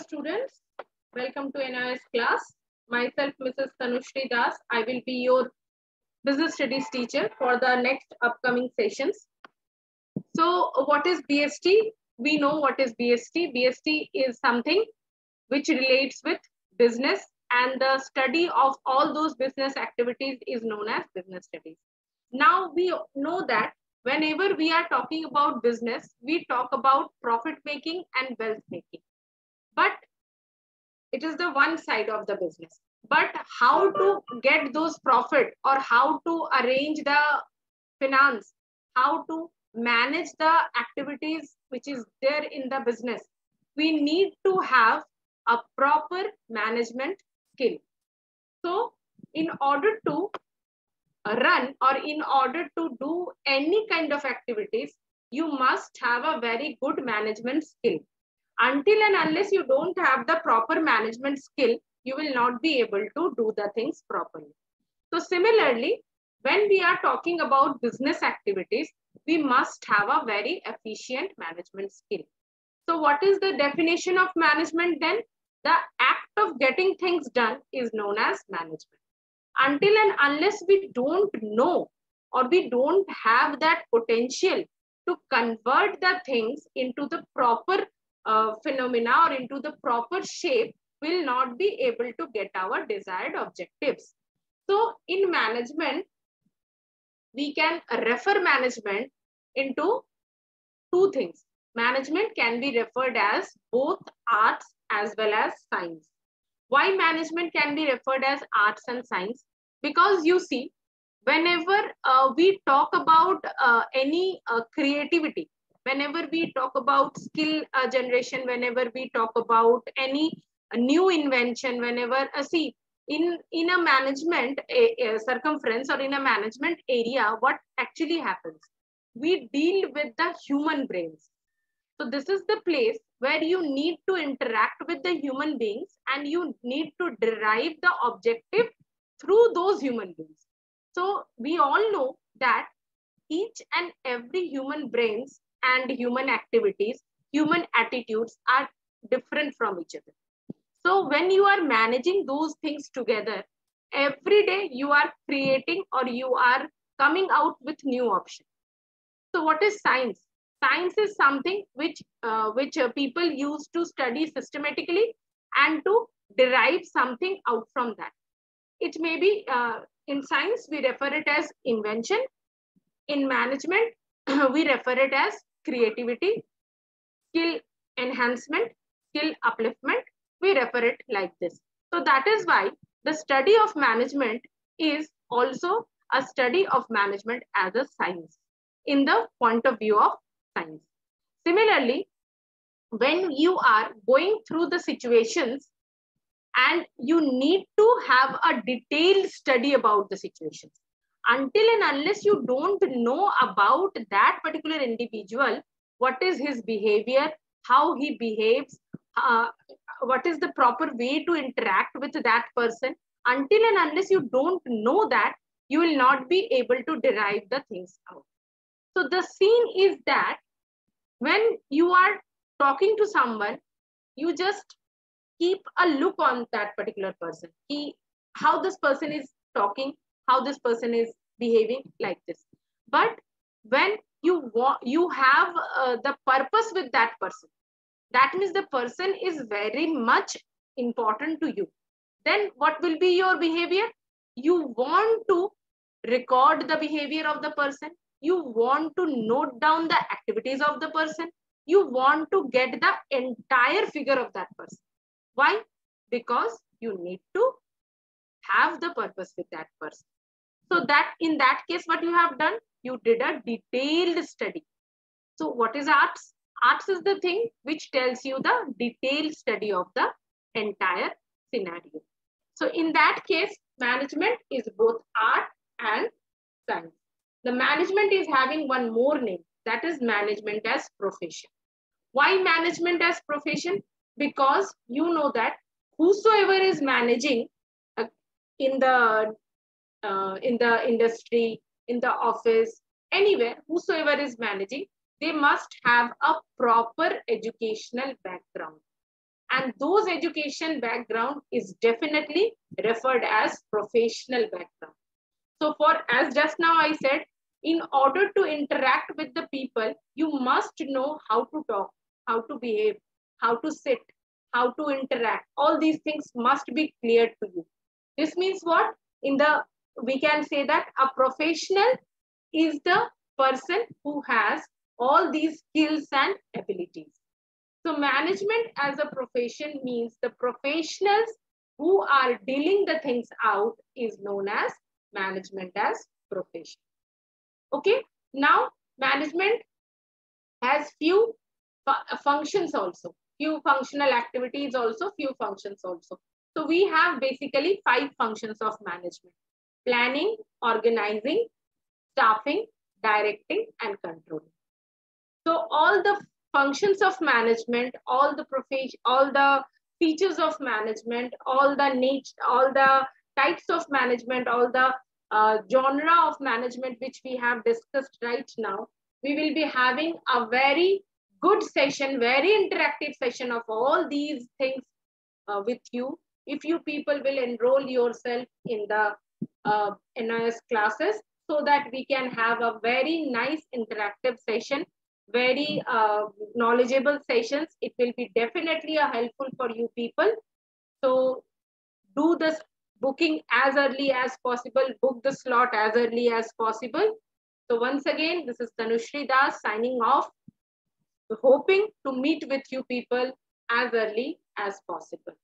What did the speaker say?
Students, welcome to NIOS class. Myself, Mrs. Tanushri Das. I will be your business studies teacher for the next upcoming sessions. So, what is BST? We know what is BST. BST is something which relates with business, and the study of all those business activities is known as business studies. Now, we know that whenever we are talking about business, we talk about profit making and wealth making. But it is the one side of the business. But how to get those profit, or how to arrange the finance, how to manage the activities which is there in the business, we need to have a proper management skill. So in order to run, or in order to do any kind of activities, you must have a very good management skill. Until and unless you don't have the proper management skill, you will not be able to do the things properly. So similarly, when we are talking about business activities, we must have a very efficient management skill. So what is the definition of management then? The act of getting things done is known as management. Until and unless we don't know, or we don't have that potential to convert the things into the proper phenomena or into the proper shape, will not be able to get our desired objectives. So in management, we can refer management into two things. Management can be referred as both arts as well as science. Why management can be referred as arts and science? Because you see, whenever we talk about any creativity, whenever we talk about skill generation, whenever we talk about any new invention, whenever see in a management circumference, or in a management area, what actually happens? We deal with the human brains. So this is the place where you need to interact with the human beings, and you need to derive the objective through those human beings. So we all know that each and every human brains and human activities, human attitudes are different from each other. So when you are managing those things together, every day you are creating, or you are coming out with new options. So what is science? Science is something which people use to study systematically and to derive something out from that. It may be, in science, we refer it as invention. In management, we refer it as creativity, skill enhancement, skill upliftment. We refer it like this. So that is why the study of management is also a study of management as a science, in the point of view of science. Similarly, when you are going through the situations, and you need to have a detailed study about the situations, until and unless you don't know about that particular individual, what is his behavior, how he behaves, what is the proper way to interact with that person, until and unless you don't know that, you will not be able to derive the things out. So the scene is that when you are talking to someone, you just keep a look on that particular person. How this person is talking, how this person is behaving, like this. But when you have the purpose with that person, that means the person is very much important to you, then what will be your behavior? You want to record the behavior of the person. You want to note down the activities of the person. You want to get the entire figure of that person. Why? Because you need to have the purpose with that person. So that in that case, what you have done? You did a detailed study. So what is arts? Arts is the thing which tells you the detailed study of the entire scenario. So in that case, management is both art and science. The management is having one more name, that is management as profession. Why management as profession? Because you know that whosoever is managing in the industry, in the office, anywhere, whosoever is managing, they must have a proper educational background. and those education background is definitely referred as professional background. So for, as just now I said, in order to interact with the people, you must know how to talk, how to behave, how to sit, how to interact. All these things must be clear to you. This means what? We can say that a professional is the person who has all these skills and abilities. So management as a profession means the professionals who are dealing the things out is known as management as profession. Okay, now management has few functions also, few functional activities also, few functions also. So we have basically 5 functions of management: planning, organizing, staffing, directing, and controlling. So all the functions of management, all the features of management, all the types of management, all the genre of management which we have discussed right now, we will be having a very good session, very interactive session of all these things with you. If you people will enroll yourself in the NIOS classes, so that we can have a very nice interactive session, very knowledgeable sessions. It will be definitely helpful for you people. So do this booking as early as possible, book the slot as early as possible. So once again, this is Tanushri Das signing off, hoping to meet with you people as early as possible.